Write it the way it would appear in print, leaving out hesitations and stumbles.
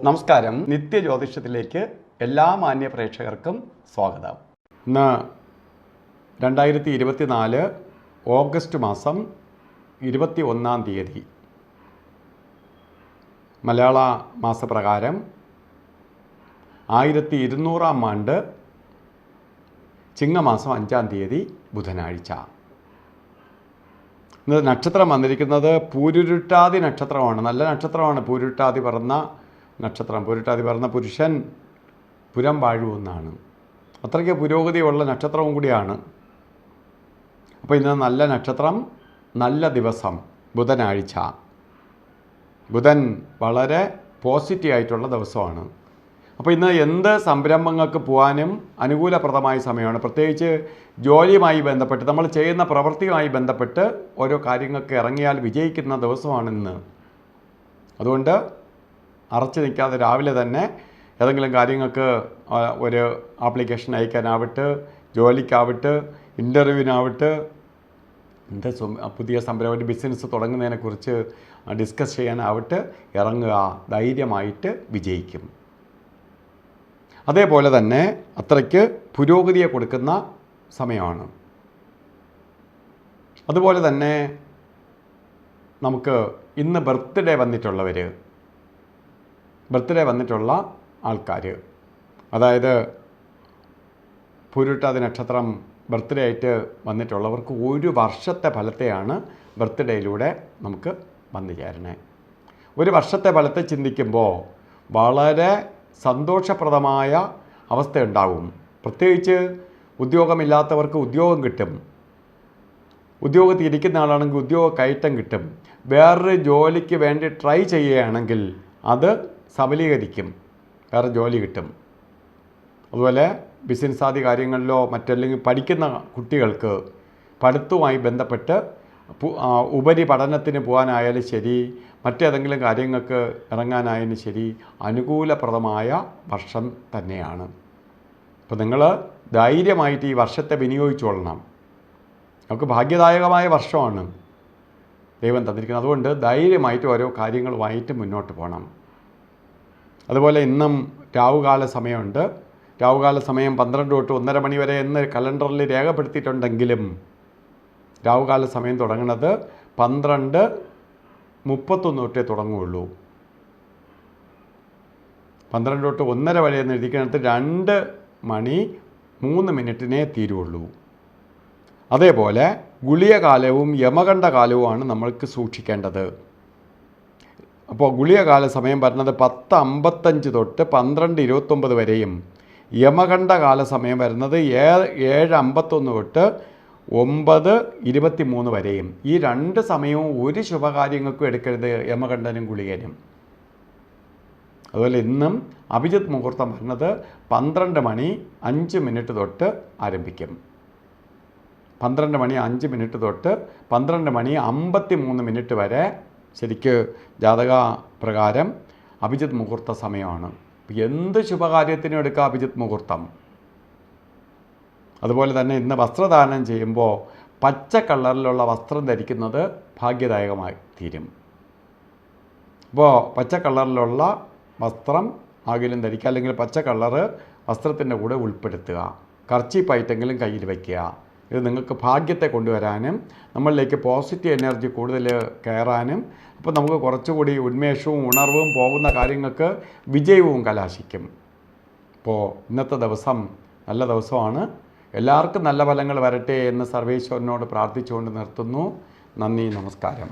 നമസ്കാരം. നിത്യജ്യോതിഷത്തിലേക്ക് എല്ലാ മാന്യ പ്രേക്ഷകർക്കും സ്വാഗതം. ഇന്ന് 2024 ഓഗസ്റ്റ് മാസം 21 തീയതി മലയാള മാസപ്രകാരം 1200 ആണ്ട് ചിങ്ങമാസം 5 തീയതി ബുധനാഴ്ച. ഇന്ന് നക്ഷത്രം വന്നിരിക്കുന്നത് പൂരുരുട്ടാതി നക്ഷത്രമാണ്. നല്ല നക്ഷത്രമാണ് പൂരുരുട്ടാതി പിറന്ന നക്ഷത്രം. പൂരുരുട്ടാതി പിറന്ന പുരുഷൻ പുരം വാഴുവെന്നാണ്. അത്രയ്ക്ക് പുരോഗതിയുള്ള നക്ഷത്രവും കൂടിയാണ്. അപ്പോൾ ഇന്ന് നല്ല നക്ഷത്രം, നല്ല ദിവസം, ബുധനാഴ്ച. ബുധൻ വളരെ പോസിറ്റീവ് ആയിട്ടുള്ള ദിവസമാണ്. അപ്പോൾ ഇന്ന് എന്ത് സംരംഭങ്ങൾക്ക് പോകാനും അനുകൂലപ്രദമായ സമയമാണ്. പ്രത്യേകിച്ച് ജോലിയുമായി ബന്ധപ്പെട്ട് നമ്മൾ ചെയ്യുന്ന പ്രവൃത്തിയുമായി ബന്ധപ്പെട്ട് ഓരോ കാര്യങ്ങൾക്ക് ഇറങ്ങിയാൽ വിജയിക്കുന്ന ദിവസമാണ് ഇന്ന്. അതുകൊണ്ട് അറച്ചു നിൽക്കാതെ രാവിലെ തന്നെ ഏതെങ്കിലും കാര്യങ്ങൾക്ക് ഒരു ആപ്ലിക്കേഷൻ അയക്കാനാവട്ടെ, ജോലിക്കാവട്ടെ, ഇൻ്റർവ്യൂവിനാവട്ടെ, എന്ത് പുതിയ സംരംഭം, ഒരു ബിസിനസ് തുടങ്ങുന്നതിനെക്കുറിച്ച് ഡിസ്കസ് ചെയ്യാനാവട്ടെ, ഇറങ്ങുക. ധൈര്യമായിട്ട് വിജയിക്കും. അതേപോലെ തന്നെ അത്രയ്ക്ക് പുരോഗതിയെ കൊടുക്കുന്ന സമയമാണ്. അതുപോലെ തന്നെ നമുക്ക് ഇന്ന് ബർത്ത്ഡേ വന്നിട്ടുള്ള ആൾക്കാർ, അതായത് പൂരുരുട്ടാതി നക്ഷത്രം ബർത്ത്ഡേ ആയിട്ട് വന്നിട്ടുള്ളവർക്ക് ഒരു വർഷത്തെ ഫലത്തെയാണ് ബർത്ത്ഡേയിലൂടെ നമുക്ക് വന്നു ചേരണേ. ഒരു വർഷത്തെ ഫലത്തെ ചിന്തിക്കുമ്പോൾ വളരെ സന്തോഷപ്രദമായ അവസ്ഥയുണ്ടാകും. പ്രത്യേകിച്ച് ഉദ്യോഗമില്ലാത്തവർക്ക് ഉദ്യോഗം കിട്ടും. ഉദ്യോഗത്തിൽ ഇരിക്കുന്ന ആളാണെങ്കിൽ ഉദ്യോഗ കയറ്റം കിട്ടും. വേറൊരു ജോലിക്ക് വേണ്ടി ട്രൈ ചെയ്യുകയാണെങ്കിൽ അത് സബലീകരിക്കും, വേറെ ജോലി കിട്ടും. അതുപോലെ ബിസിനസ് ആദി കാര്യങ്ങളിലോ മറ്റല്ലെങ്കിൽ പഠിക്കുന്ന കുട്ടികൾക്ക് പഠിത്തവുമായി ബന്ധപ്പെട്ട് ഉപരിപഠനത്തിന് പോകാനായാലും ശരി, മറ്റേതെങ്കിലും കാര്യങ്ങൾക്ക് ഇറങ്ങാനായാലും ശരി, അനുകൂലപ്രദമായ വർഷം തന്നെയാണ്. അപ്പോൾ നിങ്ങൾ ധൈര്യമായിട്ട് ഈ വർഷത്തെ വിനിയോഗിച്ചുകൊള്ളണം. നമുക്ക് ഭാഗ്യദായകമായ വർഷമാണ് ദൈവം തന്നിരിക്കുന്നത്. അതുകൊണ്ട് ധൈര്യമായിട്ട് ഓരോ കാര്യങ്ങളുമായിട്ട് മുന്നോട്ട് പോകണം. അതുപോലെ ഇന്നും രാവുകാല സമയമുണ്ട്. രാവുകാല സമയം 12 തൊട്ട് 1:30 മണി വരെ എന്ന് കലണ്ടറിൽ രേഖപ്പെടുത്തിയിട്ടുണ്ടെങ്കിലും രാവുകാല സമയം തുടങ്ങുന്നത് 12:31 തൊട്ടേ തുടങ്ങുകയുള്ളൂ. 12 തൊട്ട് 1:30 വരെ എന്ന് എഴുതിക്കുന്നത് 2:03 തീരുള്ളൂ. അതേപോലെ ഗുളികകാലവും യമകണ്ഠകാലവുമാണ് നമ്മൾക്ക് സൂക്ഷിക്കേണ്ടത്. അപ്പോൾ ഗുളികകാല സമയം വരുന്നത് 10:55 തൊട്ട് 12:29 വരെയും യമകണ്ഠകാല സമയം വരുന്നത് 7:51 തൊട്ട് 9:23 വരെയും. ഈ രണ്ട് സമയവും ഒരു ശുഭകാര്യങ്ങൾക്കും എടുക്കരുത്, യമകണ്ഠനും ഗുളികനും. അതുപോലെ ഇന്നും അഭിജിത്ത് മുഹൂർത്തം വരുന്നത് 12:05 തൊട്ട് ആരംഭിക്കും. 12:05 തൊട്ട് 12:53 വരെ ശരിക്ക് ജാതക പ്രകാരം അഭിജിത്ത് മുഹൂർത്ത സമയമാണ്. എന്ത് ശുഭകാര്യത്തിനും എടുക്കുക അഭിജിത്ത് മുഹൂർത്തം. അതുപോലെ തന്നെ ഇന്ന് വസ്ത്രദാനം ചെയ്യുമ്പോൾ പച്ച കളറിലുള്ള വസ്ത്രം ധരിക്കുന്നത് ഭാഗ്യദായകമായി തീരും. അപ്പോൾ പച്ച കളറിലുള്ള വസ്ത്രം ആകിലും ധരിക്കുക, അല്ലെങ്കിൽ പച്ച കളറ് വസ്ത്രത്തിൻ്റെ കൂടെ ഉൾപ്പെടുത്തുക. കർച്ചീപ്പായിട്ടെങ്കിലും കയ്യിൽ വയ്ക്കുക. ഇത് നിങ്ങൾക്ക് ഭാഗ്യത്തെ കൊണ്ടുവരാനും നമ്മളിലേക്ക് പോസിറ്റീവ് എനർജി കൂടുതൽ കയറാനും, അപ്പോൾ നമുക്ക് കുറച്ചുകൂടി ഉന്മേഷവും ഉണർവും പോകുന്ന കാര്യങ്ങൾക്ക് വിജയവും കലാശിക്കും. അപ്പോൾ ഇന്നത്തെ ദിവസം നല്ല ദിവസമാണ്. എല്ലാവർക്കും നല്ല ഫലങ്ങൾ വരട്ടെ എന്ന് സർവേശ്വരനോട് പ്രാർത്ഥിച്ചുകൊണ്ട് നിർത്തുന്നു. നന്ദി, നമസ്കാരം.